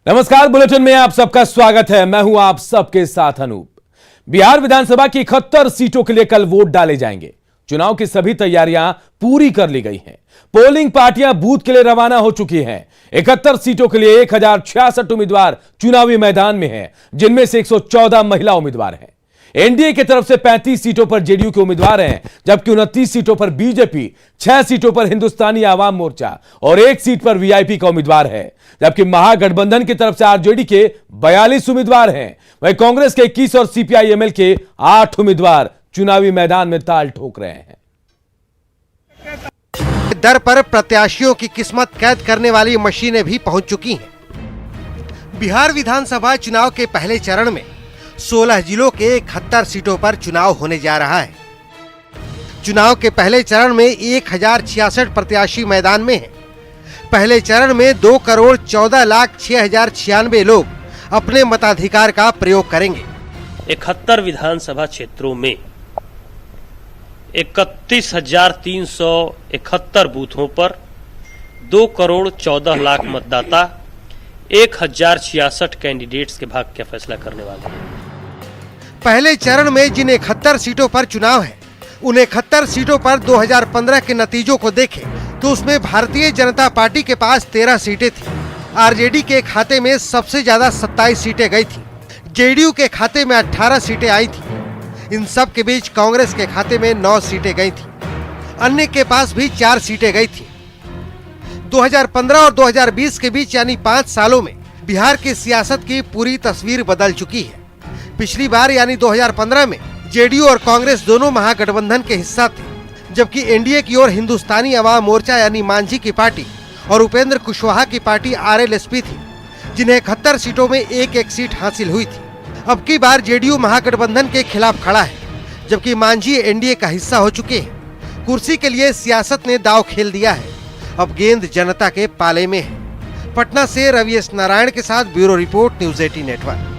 नमस्कार, बुलेटिन में आप सबका स्वागत है। मैं हूं आप सबके साथ अनूप। बिहार विधानसभा की 71 सीटों के लिए कल वोट डाले जाएंगे। चुनाव की सभी तैयारियां पूरी कर ली गई हैं। पोलिंग पार्टियां बूथ के लिए रवाना हो चुकी हैं। 71 सीटों के लिए 1066 उम्मीदवार चुनावी मैदान में हैं, जिनमें से 114 महिला उम्मीदवार हैं। एनडीए की तरफ से 35 सीटों पर जेडीयू के उम्मीदवार हैं, जबकि 29 सीटों पर बीजेपी, 6 सीटों पर हिंदुस्तानी आवाम मोर्चा और 1 सीट पर वीआईपी का उम्मीदवार है। जबकि महागठबंधन की तरफ से आरजेडी के 42 उम्मीदवार हैं। वहीं कांग्रेस के 21 और सीपीआईएमएल के 8 उम्मीदवार चुनावी मैदान में ताल ठोक रहे हैं। दर पर प्रत्याशियों की किस्मत कैद करने वाली मशीनें भी पहुंच चुकी हैं। बिहार विधानसभा चुनाव के पहले चरण में 16 जिलों के 71 सीटों पर चुनाव होने जा रहा है। चुनाव के पहले चरण में 1066 प्रत्याशी मैदान में हैं। पहले चरण में 2,14,06,096 लोग अपने मताधिकार का प्रयोग करेंगे। 71 विधानसभा क्षेत्रों में 31,371 बूथों पर 2,14,00,000 मतदाता 1,066 कैंडिडेट्स के भाग्य का फैसला करने वाले हैं। पहले चरण में जिन 71 सीटों पर चुनाव है, उन 71 सीटों पर 2015 के नतीजों को देखें तो उसमें भारतीय जनता पार्टी के पास 13 सीटें थी। आरजेडी के खाते में सबसे ज्यादा 27 सीटें गई थी। जेडीयू के खाते में 18 सीटें आई थी। इन सब के बीच कांग्रेस के खाते में 9 सीटें गई थी। अन्य के पास भी 4 सीटें गई थी। 2015 और 2020 के बीच यानी 5 सालों में बिहार की सियासत की पूरी तस्वीर बदल चुकी है। पिछली बार यानी 2015 में जेडीयू और कांग्रेस दोनों महागठबंधन के हिस्सा थे, जबकि एनडीए की ओर हिंदुस्तानी आवाम मोर्चा यानी मांझी की पार्टी और उपेंद्र कुशवाहा की पार्टी आरएलएसपी थी, जिन्हें 71 सीटों में एक सीट हासिल हुई थी। अब की बार जेडीयू महागठबंधन के खिलाफ खड़ा है, जबकि मांझी एनडीए का हिस्सा हो चुके हैं। कुर्सी के लिए सियासत ने दांव खेल दिया है। अब गेंद जनता के पाले में है। पटना से रवि एस नारायण के साथ bureau report, news 18 network.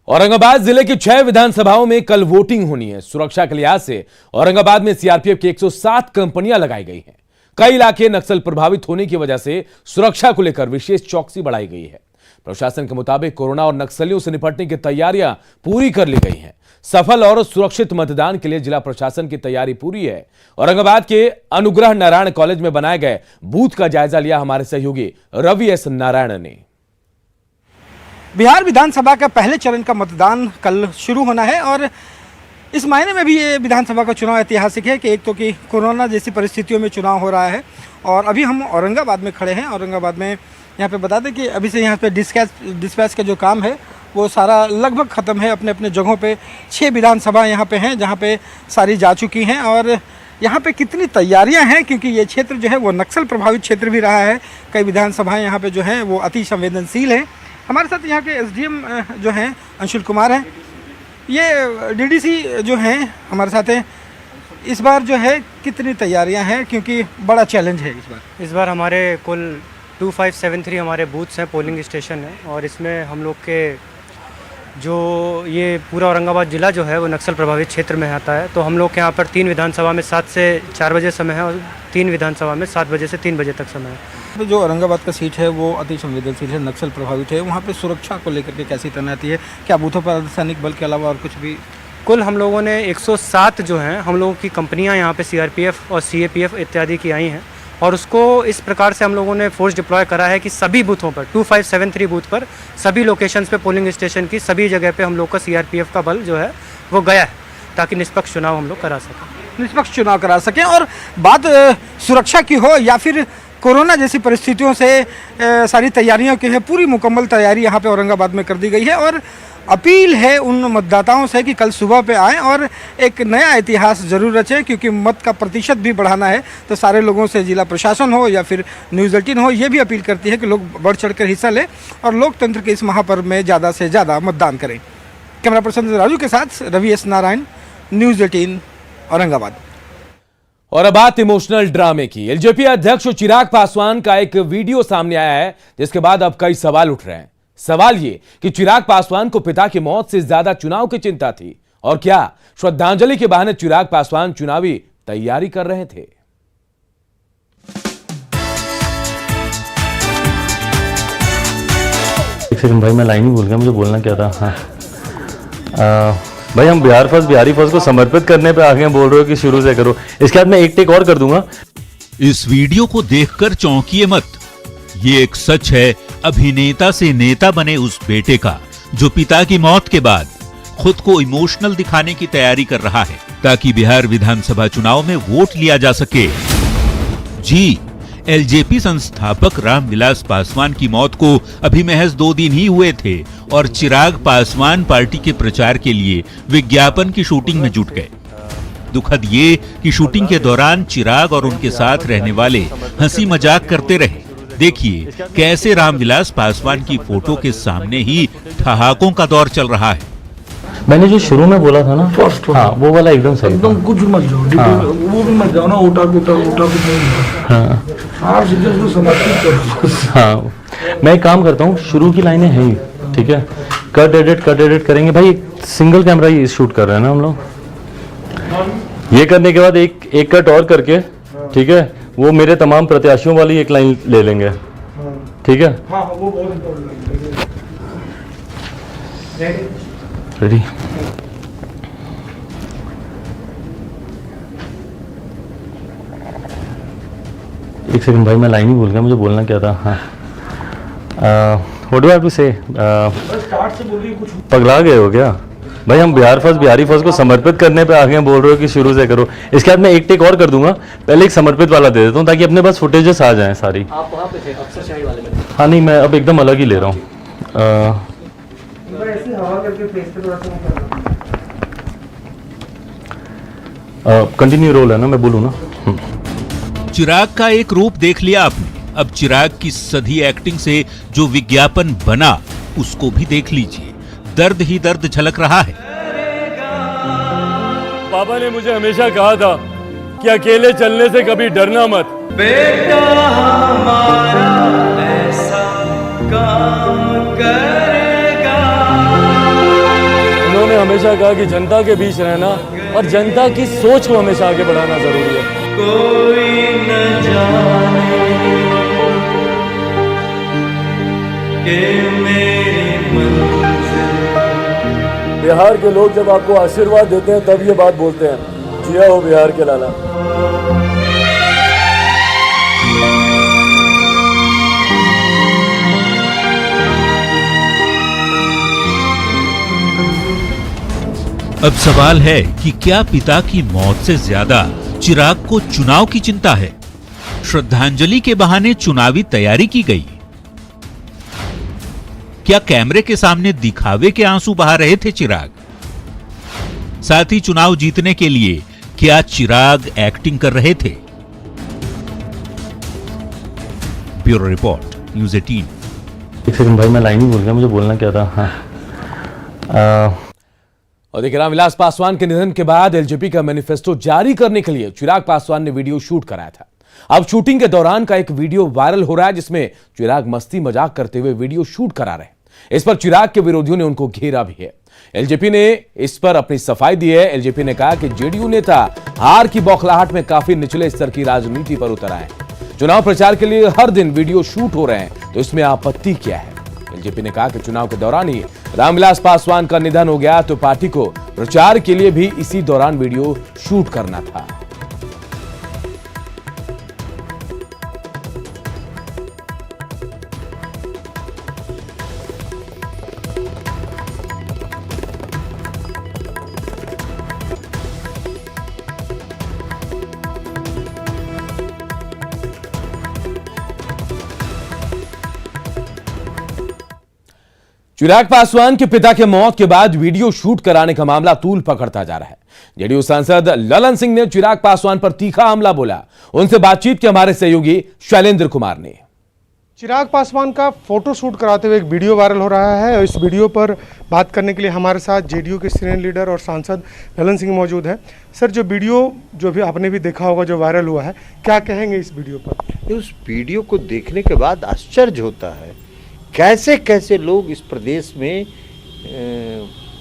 Aurangabad जिले की 6 विधानसभाओं में कल वोटिंग होनी है। सुरक्षा के लिहाज से औरंगाबाद में सीआरपीएफ की 107 कंपनियां लगाई गई हैं। कई इलाके नक्सल प्रभावित होने की वजह से सुरक्षा को लेकर विशेष चौकसी बढ़ाई गई है। प्रशासन के मुताबिक कोरोना और नक्सलियों से निपटने की तैयारियां पूरी कर ली गई हैं। सफल और सुरक्षित मतदान के लिए जिला प्रशासन की तैयारी पूरी है। औरंगाबाद के अनुग्रह नारायण कॉलेज में बनाए गए बूथ का जायजा लिया हमारे सहयोगी रवि एस नारायण ने। बिहार विधानसभा का पहले चरण का मतदान कल शुरू होना है और इस मायने में भी ये विधानसभा का चुनाव ऐतिहासिक है कि एक तो कि कोरोना जैसी परिस्थितियों में चुनाव हो रहा है और अभी हम औरंगाबाद में खड़े हैं। औरंगाबाद में यहाँ पे बता दें कि अभी से यहाँ पे डिस्पैच का जो काम है वो सारा लगभग ख़त्म है। अपने अपने जगहों पे 6 विधानसभा यहाँ पे हैं, जहाँ पे सारी जा चुकी हैं। और यहाँ पे कितनी तैयारियाँ हैं, क्योंकि ये क्षेत्र जो है वो नक्सल प्रभावित क्षेत्र भी रहा है। कई विधानसभाएँ यहाँ पर जो हैं वो अति संवेदनशील हैं। हमारे साथ यहाँ के एसडीएम जो हैं अंशुल कुमार हैं, ये डीडीसी जो हैं हमारे साथ हैं। इस बार जो है कितनी तैयारियां हैं, क्योंकि बड़ा चैलेंज है इस बार हमारे कुल 2573 हमारे बूथ्स हैं, पोलिंग स्टेशन है। और इसमें हम लोग के जो ये पूरा औरंगाबाद ज़िला जो है वो नक्सल प्रभावित क्षेत्र में आता है। तो हम लोग के यहाँ पर 3 विधानसभा में 7 से 4 बजे समय है और 3 विधानसभा में 7 बजे से 3 बजे तक समय है। तो जो औरंगाबाद का सीट है वो अति संवेदनशील है, नक्सल प्रभावित है। वहाँ पे सुरक्षा को लेकर के कैसी तैनाती है? क्या बूथों पर अर्धसैनिक बल के अलावा और कुछ भी? कुल हम लोगों ने 107 जो हैं हम लोगों की कंपनियां यहाँ पे सीआरपीएफ और सीएपीएफ इत्यादि की आई हैं और उसको इस प्रकार से हम लोगों ने फोर्स डिप्लॉय करा है कि सभी बूथों पर 2573 बूथ पर सभी लोकेशंस पे पोलिंग स्टेशन की सभी जगह पे हम लोग का सीआरपीएफ का बल जो है वो गया है, ताकि निष्पक्ष चुनाव हम लोग करा सकें। और बात सुरक्षा की हो या फिर कोरोना जैसी परिस्थितियों से सारी तैयारियों की है, पूरी मुकम्मल तैयारी यहाँ पे औरंगाबाद में कर दी गई है। और अपील है उन मतदाताओं से कि कल सुबह पे आएँ और एक नया इतिहास ज़रूर रचें, क्योंकि मत का प्रतिशत भी बढ़ाना है। तो सारे लोगों से जिला प्रशासन हो या फिर न्यूज़ 18 हो, ये भी अपील करती है कि लोग बढ़ चढ़ कर हिस्सा लें और लोकतंत्र के इस महापर्व में ज़्यादा से ज़्यादा मतदान करें। कैमरा पर्सन राजू के साथ रवि एस नारायण, न्यूज़ 18 औरंगाबाद। और अब बात इमोशनल ड्रामे की। एलजेपी अध्यक्ष चिराग पासवान का एक वीडियो सामने आया है, जिसके बाद अब कई सवाल उठ रहे हैं। सवाल ये कि चिराग पासवान को पिता की मौत से ज्यादा चुनाव की चिंता थी, और क्या श्रद्धांजलि के बहाने चिराग पासवान चुनावी तैयारी कर रहे थे? सेकंड भाई, मैं लाइन ही भूल गया, मुझे बोलना क्या था। हाँ भाई, हम बिहारी फर्स्ट को समर्पित करने पे आ गए हैं, बोल रहे हो कि शुरू से करो। इसके बाद मैं एक टेक और कर दूंगा। इस वीडियो को देखकर चौंकिए मत, ये एक सच है अभिनेता से नेता बने उस बेटे का जो पिता की मौत के बाद खुद को इमोशनल दिखाने की तैयारी कर रहा है ताकि बिहार विधानसभा चुनाव में वोट लिया जा सके। जी, एलजेपी संस्थापक रामविलास पासवान की मौत को अभी महज 2 दिन ही हुए थे और चिराग पासवान पार्टी के प्रचार के लिए विज्ञापन की शूटिंग में जुट गए। दुखद ये कि शूटिंग के दौरान चिराग और उनके साथ रहने वाले हंसी मजाक करते रहे। देखिए कैसे रामविलास पासवान की फोटो के सामने ही ठहाकों का दौर चल रहा है। मैंने जो शुरू में बोला था ना, हाँ वो वाला एकदम सही, एकदम कुछ मत जाओ, वो भी मत जाओ ना, उठा हाँ आप सीधे उसको समर्पित करो। हाँ, मैं एक काम करता हूँ, शुरू की लाइनें हैं ही, ठीक है, कट एडिट करेंगे भाई। एक सिंगल कैमरा ही शूट कर रहे हैं ना हम लोग। ये करने के बाद एक कट और करके, ठीक है, वो मेरे तमाम प्रत्याशियों वाली एक लाइन ले लेंगे, ठीक है। वो बहुत इम्पोर्टेंट है। रेडी। एक सेकंड भाई, मैं लाइन ही भूल गया, मुझे बोलना क्या था। हाँ, what do I have to say? Start से बोलिए कुछ। पगला गए हो क्या भाई? हम बिहारी फर्स्ट को समर्पित करने पे आ गए हैं, बोल रहे हो कि शुरू से करो। इसके बाद मैं एक टेक और कर दूंगा, पहले एक समर्पित वाला दे देता हूँ ताकि अपने पास फुटेजेस आ जाएं सारी। आप वहाँ पे थे अफसरशाही वाले में? हाँ नहीं, मैं अब एकदम अलग ही ले रहा हूँ। कंटिन्यू रोल है ना, मैं बोलूँ ना। चिराग का एक रूप देख लिया आपने, अब चिराग की सधी एक्टिंग से जो विज्ञापन बना उसको भी देख लीजिए। दर्द ही दर्द झलक रहा है। पापा ने मुझे हमेशा कहा था कि अकेले चलने से कभी डरना मत। बेटा हमारा ऐसा काम करेगा। उन्होंने हमेशा कहा कि जनता के बीच रहना और जनता की सोच को हमेशा आगे बढ़ाना जरूरी है। कोई न जाने कि मेरी मंजिल। बिहार के लोग जब आपको आशीर्वाद देते हैं तब ये बात बोलते हैं, जिया हो बिहार के लाला। अब सवाल है कि क्या पिता की मौत से ज्यादा चिराग को चुनाव की चिंता है? श्रद्धांजलि के बहाने चुनावी तैयारी की गई। क्या कैमरे के सामने दिखावे के आंसू बहा रहे थे चिराग? साथ ही चुनाव जीतने के लिए क्या चिराग एक्टिंग कर रहे थे? Bureau report, news 18। एक सेकंड भाई, मैं लाइन ही भूल गया, मुझे बोलना क्या था। हाँ, और देखिए, रामविलास पासवान के निधन के बाद एलजेपी का मैनिफेस्टो जारी करने के लिए चिराग पासवान ने वीडियो शूट कराया था। अब शूटिंग के दौरान का एक वीडियो वायरल हो रहा है जिसमें चिराग मस्ती मजाक करते हुए वीडियो शूट करा रहे हैं। इस पर चिराग के विरोधियों ने उनको घेरा भी है। एलजेपी ने इस पर अपनी सफाई दी है। एलजेपी ने कहा कि जेडीयू नेता हार की बौखलाहट में काफी निचले स्तर की राजनीति पर उतर आए हैं। चुनाव प्रचार के लिए हर दिन वीडियो शूट हो रहे हैं, तो इसमें आपत्ति क्या है? एलजेपी ने कहा कि चुनाव के दौरान ही रामविलास पासवान का निधन हो गया तो पार्टी को प्रचार के लिए भी इसी दौरान वीडियो शूट करना था। चिराग पासवान के पिता के मौत के बाद वीडियो शूट कराने का मामला तूल पकड़ता जा रहा है। जेडीयू सांसद ललन सिंह ने चिराग पासवान पर तीखा हमला बोला। उनसे बातचीत के हमारे सहयोगी शैलेंद्र कुमार ने। चिराग पासवान का फोटो शूट कराते हुए एक वीडियो वायरल हो रहा है और इस वीडियो पर बात करने के लिए हमारे साथ जेडीयू के सीनियर लीडर और सांसद ललन सिंह मौजूद हैं। सर, जो वीडियो जो भी आपने भी देखा होगा जो वायरल हुआ है, क्या कहेंगे इस वीडियो पर? उस वीडियो को देखने के बाद आश्चर्य होता है, कैसे कैसे लोग इस प्रदेश में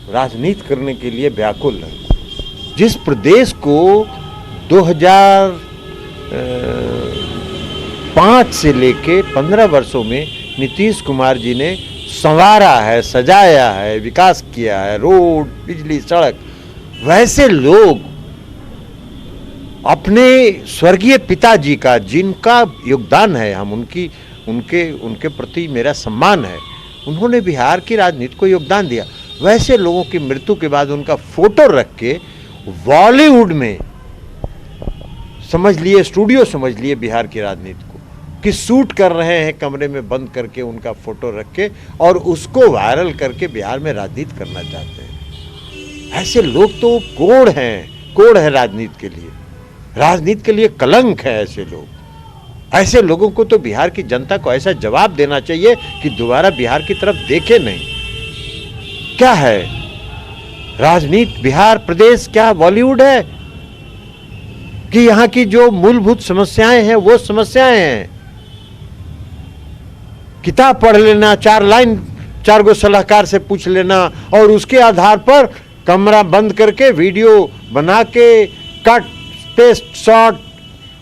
राजनीति करने के लिए व्याकुल हैं। जिस प्रदेश को 2005 से लेके 15 वर्षों में नीतीश कुमार जी ने संवारा है, सजाया है, विकास किया है, रोड, बिजली, सड़क, वैसे लोग अपने स्वर्गीय पिताजी का, जिनका योगदान है, हम उनके प्रति मेरा सम्मान है, उन्होंने बिहार की राजनीति को योगदान दिया, वैसे लोगों की मृत्यु के बाद उनका फोटो रख के बॉलीवुड में समझ लिए, स्टूडियो समझ लिए बिहार की राजनीति को, कि शूट कर रहे हैं कमरे में बंद करके उनका फोटो रख के, और उसको वायरल करके बिहार में राजनीति करना चाहते हैं। ऐसे लोग तो कोढ़ है राजनीति के लिए, राजनीति के लिए कलंक है ऐसे लोग। ऐसे लोगों को तो बिहार की जनता को ऐसा जवाब देना चाहिए कि दोबारा बिहार की तरफ देखे नहीं। क्या है राजनीति, बिहार प्रदेश क्या बॉलीवुड है कि यहाँ की जो मूलभूत समस्याएं हैं वो समस्याएं हैं? किताब पढ़ लेना, 4 लाइन 4 गो सलाहकार से पूछ लेना, और उसके आधार पर कमरा बंद करके वीडियो बना के कट पेस्ट शॉट,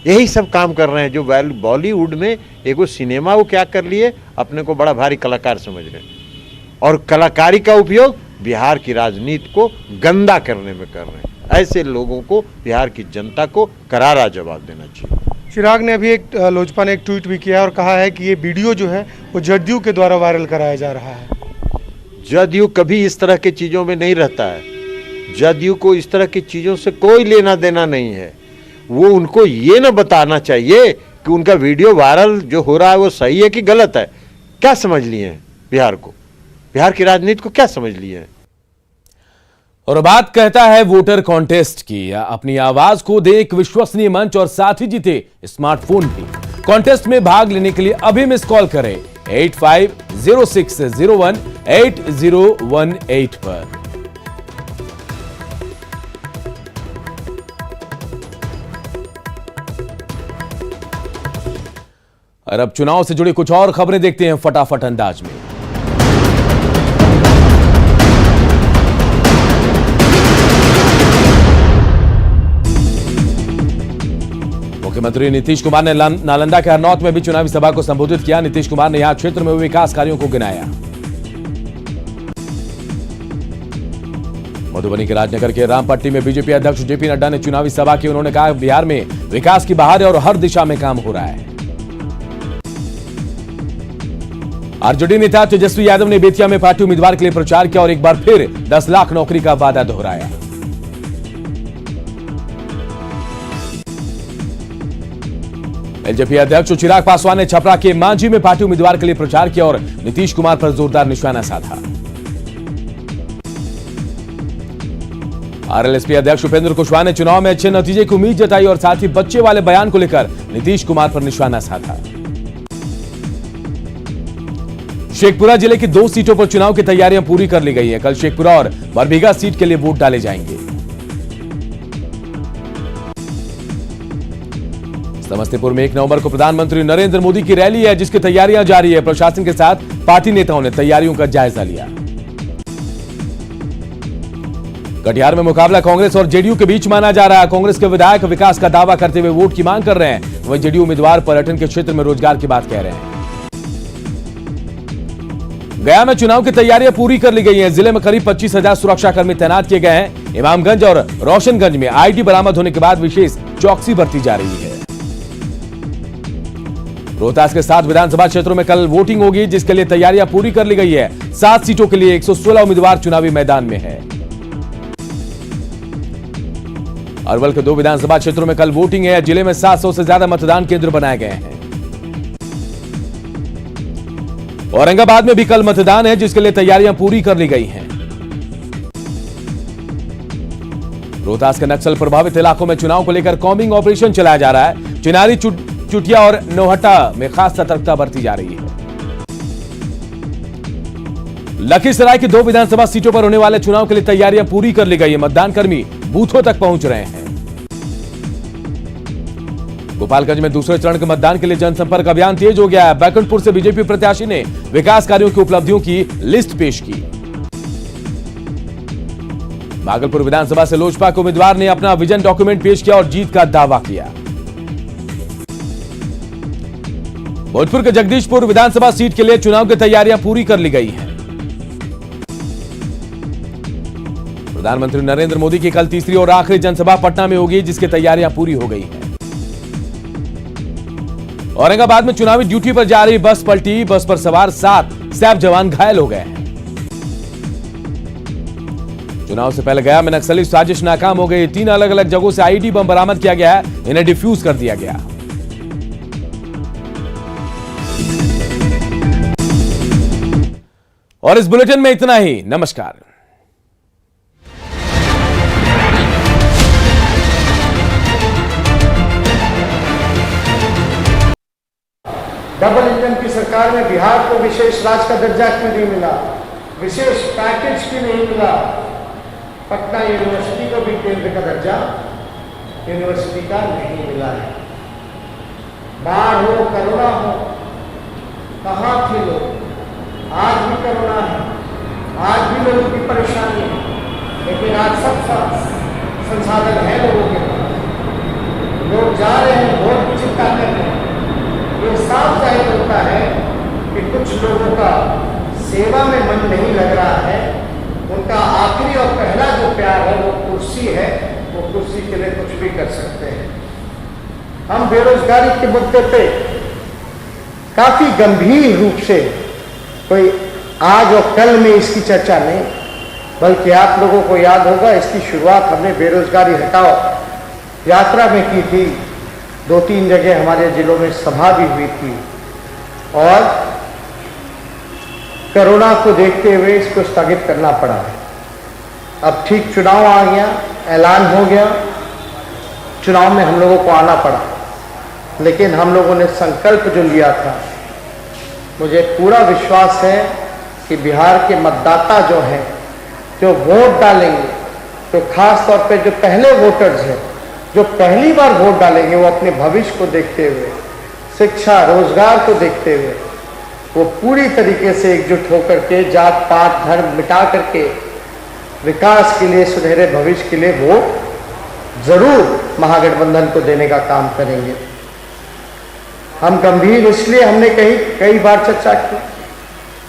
यही सब काम कर रहे हैं। जो बॉलीवुड में एगो सिनेमा वो क्या कर लिए, अपने को बड़ा भारी कलाकार समझ रहे हैं, और कलाकारी का उपयोग बिहार की राजनीति को गंदा करने में कर रहे हैं। ऐसे लोगों को बिहार की जनता को करारा जवाब देना चाहिए। चिराग ने अभी लोजपा ने एक ट्वीट भी किया और कहा है कि ये वीडियो जो है वो जदयू के द्वारा वायरल कराया जा रहा है। जदयू कभी इस तरह की चीज़ों में नहीं रहता है। जदयू को इस तरह की चीज़ों से कोई लेना देना नहीं है। वो उनको ये ना बताना चाहिए कि उनका वीडियो वायरल जो हो रहा है वो सही है कि गलत है। क्या समझ लिए हैं बिहार को, बिहार की राजनीति को क्या समझ लिए हैं? और बात कहता है वोटर कॉन्टेस्ट की। अपनी आवाज को दे एक विश्वसनीय मंच और साथ ही जीते स्मार्टफोन भी। कॉन्टेस्ट में भाग लेने के लिए अभी मिस कॉल करें 8506018018 पर। और अब चुनाव से जुड़ी कुछ और खबरें देखते हैं फटाफट अंदाज में। मुख्यमंत्री नीतीश कुमार ने नालंदा के हरनौत में भी चुनावी सभा को संबोधित किया। नीतीश कुमार ने यहां क्षेत्र में हुए विकास कार्यों को गिनाया। मधुबनी के राजनगर के रामपट्टी में बीजेपी अध्यक्ष जेपी नड्डा ने चुनावी सभा की। उन्होंने कहा बिहार में विकास की बहार है और हर दिशा में काम हो रहा है। आरजेडी नेता तेजस्वी यादव ने बेतिया में पार्टी उम्मीदवार के लिए प्रचार किया और एक बार फिर 10 लाख नौकरी का वादा दोहराया। एलजेपी अध्यक्ष चिराग पासवान ने छपरा के मांझी में पार्टी उम्मीदवार के लिए प्रचार किया और नीतीश कुमार पर जोरदार निशाना साधा। आरएलएसपी अध्यक्ष उपेंद्र कुशवाहा ने चुनाव में अच्छे नतीजे की उम्मीद जताई और साथ ही बच्चे वाले बयान को लेकर नीतीश कुमार पर निशाना साधा। शेखपुरा जिले की 2 सीटों पर चुनाव की तैयारियां पूरी कर ली गई हैं। कल शेखपुरा और बरबीघा सीट के लिए वोट डाले जाएंगे। समस्तीपुर में 1 नवंबर को प्रधानमंत्री नरेंद्र मोदी की रैली है, जिसकी तैयारियां जारी है। प्रशासन के साथ पार्टी नेताओं ने तैयारियों का जायजा लिया। कटिहार में मुकाबला कांग्रेस और जेडीयू के बीच माना जा रहा है। कांग्रेस के विधायक विकास का दावा करते हुए वोट की मांग कर रहे हैं, वहीं जेडीयू उम्मीदवार पर्यटन के क्षेत्र में रोजगार की बात कह रहे हैं। गया में चुनाव की तैयारियां पूरी कर ली गई हैं। जिले में करीब 25,000 सुरक्षाकर्मी तैनात किए गए हैं। इमामगंज और रोशनगंज में आईडी बरामद होने के बाद विशेष चौकसी बरती जा रही है। रोहतास के 7 विधानसभा क्षेत्रों में कल वोटिंग होगी, जिसके लिए तैयारियां पूरी कर ली गई है। 7 सीटों के लिए 116 उम्मीदवार चुनावी मैदान में है। अरवल के 2 विधानसभा क्षेत्रों में कल वोटिंग है। जिले में 700 से ज्यादा मतदान केंद्र बनाए गए हैं। औरंगाबाद में भी कल मतदान है, जिसके लिए तैयारियां पूरी कर ली गई हैं। रोहतास के नक्सल प्रभावित इलाकों में चुनाव को लेकर कॉम्बिंग ऑपरेशन चलाया जा रहा है। चिनारी, चुटिया और नौहट्टा में खास सतर्कता बरती जा रही है। लखीसराय की 2 विधानसभा सीटों पर होने वाले चुनाव के लिए तैयारियां पूरी कर ली गई है। मतदान कर्मी बूथों तक पहुंच रहे हैं। गोपालगंज में दूसरे चरण के मतदान के लिए जनसंपर्क अभियान तेज हो गया है। बैकुंठपुर से बीजेपी प्रत्याशी ने विकास कार्यों की उपलब्धियों की लिस्ट पेश की। भागलपुर विधानसभा से लोजपा के उम्मीदवार ने अपना विजन डॉक्यूमेंट पेश किया और जीत का दावा किया। भोजपुर के जगदीशपुर विधानसभा सीट के लिए चुनाव की तैयारियां पूरी कर ली गई हैं। प्रधानमंत्री नरेंद्र मोदी की कल तीसरी और आखिरी जनसभा पटना में होगी, जिसकी तैयारियां पूरी हो गई हैं। औरंगाबाद में चुनावी ड्यूटी पर जा रही बस पलटी, बस पर सवार 7 सैप जवान घायल हो गए हैं। चुनाव से पहले गया में नक्सली साजिश नाकाम हो गई। 3 अलग अलग जगहों से आईडी बम बरामद किया गया है, इन्हें डिफ्यूज कर दिया गया। और इस बुलेटिन में इतना ही। नमस्कार। डबल इंजन की सरकार में बिहार को विशेष राज्य का दर्जा क्यों नहीं मिला, विशेष पैकेज क्यों नहीं मिला, पटना यूनिवर्सिटी को भी केंद्र का दर्जा यूनिवर्सिटी का नहीं मिला है। बाढ़ हो, कोरोना हो, कहाँ थे लोग? आज भी कोरोना है, आज भी लोगों की परेशानी है, लेकिन आज सब संसाधन है लोगों के पास। लोग जा रहे हैं, वोट की चिंता कर रहे हैं। ये साफ जाहिर होता है कि कुछ लोगों का सेवा में मन नहीं लग रहा है। उनका आखिरी और पहला जो प्यार है वो कुर्सी है, वो कुर्सी के लिए कुछ भी कर सकते हैं। हम बेरोजगारी के मुद्दे पे काफी गंभीर रूप से, कोई आज और कल में इसकी चर्चा नहीं, बल्कि आप लोगों को याद होगा इसकी शुरुआत हमने बेरोजगारी हटाओ यात्रा में की थी। 2-3 जगह हमारे जिलों में सभा भी हुई थी और कोरोना को देखते हुए इसको स्थगित करना पड़ा है। अब ठीक चुनाव आ गया, ऐलान हो गया, चुनाव में हम लोगों को आना पड़ा, लेकिन हम लोगों ने संकल्प जो लिया था, मुझे पूरा विश्वास है कि बिहार के मतदाता जो हैं, जो वोट डालेंगे, तो खास तौर पे जो पहले वोटर्स हैं, जो पहली बार वोट डालेंगे, वो अपने भविष्य को देखते हुए, शिक्षा रोजगार को देखते हुए, वो पूरी तरीके से एकजुट होकर के जात पात धर्म मिटा करके विकास के लिए, सुनहरे भविष्य के लिए वोट जरूर महागठबंधन को देने का काम करेंगे। हम गंभीर इसलिए हमने कई बार चर्चा की,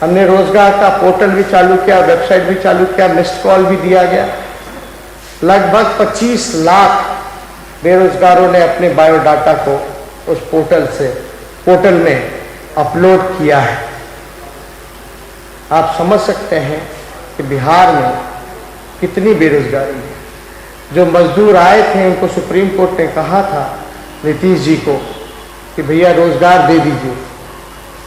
हमने रोजगार का पोर्टल भी चालू किया, वेबसाइट भी चालू किया, मिस्ड कॉल भी दिया गया। लगभग 25 लाख बेरोजगारों ने अपने बायोडाटा को उस पोर्टल में अपलोड किया है। आप समझ सकते हैं कि बिहार में कितनी बेरोजगारी है। जो मजदूर आए थे उनको सुप्रीम कोर्ट ने कहा था नीतीश जी को कि भैया रोजगार दे दीजिए,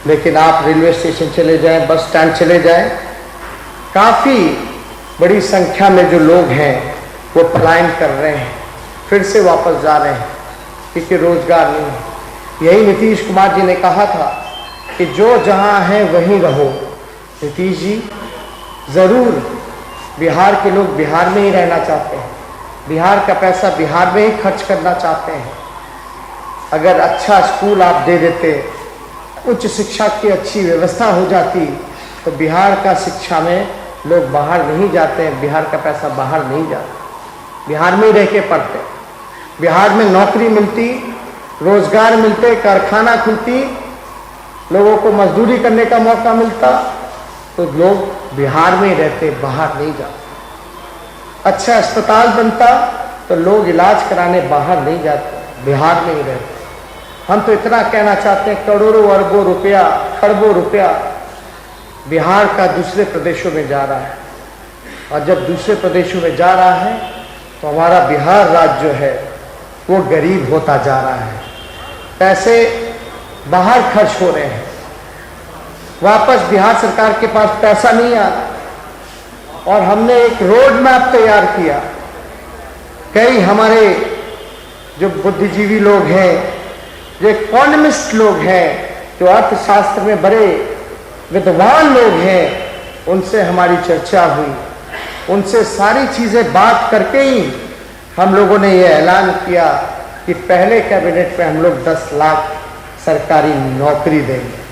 लेकिन आप रेलवे स्टेशन चले जाएं, बस स्टैंड चले जाएं, काफ़ी बड़ी संख्या में जो लोग हैं वो पलायन कर रहे हैं, फिर से वापस जा रहे हैं क्योंकि रोजगार नहीं है। यही नीतीश कुमार जी ने कहा था कि जो जहां है वहीं रहो। नीतीश जी, ज़रूर बिहार के लोग बिहार में ही रहना चाहते हैं, बिहार का पैसा बिहार में ही खर्च करना चाहते हैं। अगर अच्छा स्कूल आप दे देते, उच्च शिक्षा की अच्छी व्यवस्था हो जाती, तो बिहार का शिक्षा में लोग बाहर नहीं जाते हैं, बिहार का पैसा बाहर नहीं जाता, बिहार में ही रह के पढ़ते, बिहार में नौकरी मिलती, रोजगार मिलते, कारखाना खुलती, लोगों को मजदूरी करने का मौका मिलता, तो लोग बिहार में ही रहते, बाहर नहीं जाते। अच्छा अस्पताल बनता तो लोग इलाज कराने बाहर नहीं जाते, बिहार में ही रहते। हम तो इतना कहना चाहते हैं, करोड़ों अरबों रुपया, खरबों रुपया बिहार का दूसरे प्रदेशों में जा रहा है, और जब दूसरे प्रदेशों में जा रहा है तो हमारा बिहार राज्य जो है वो गरीब होता जा रहा है। पैसे बाहर खर्च हो रहे हैं, वापस बिहार सरकार के पास पैसा नहीं आ रहा। और हमने एक रोड मैप तैयार किया। कई हमारे जो बुद्धिजीवी लोग हैं, जो इकोनॉमिस्ट लोग हैं, जो अर्थशास्त्र में बड़े विद्वान लोग हैं, उनसे हमारी चर्चा हुई, उनसे सारी चीज़ें बात करके ही हम लोगों ने ये ऐलान किया कि पहले कैबिनेट में हम लोग 10 लाख सरकारी नौकरी देंगे।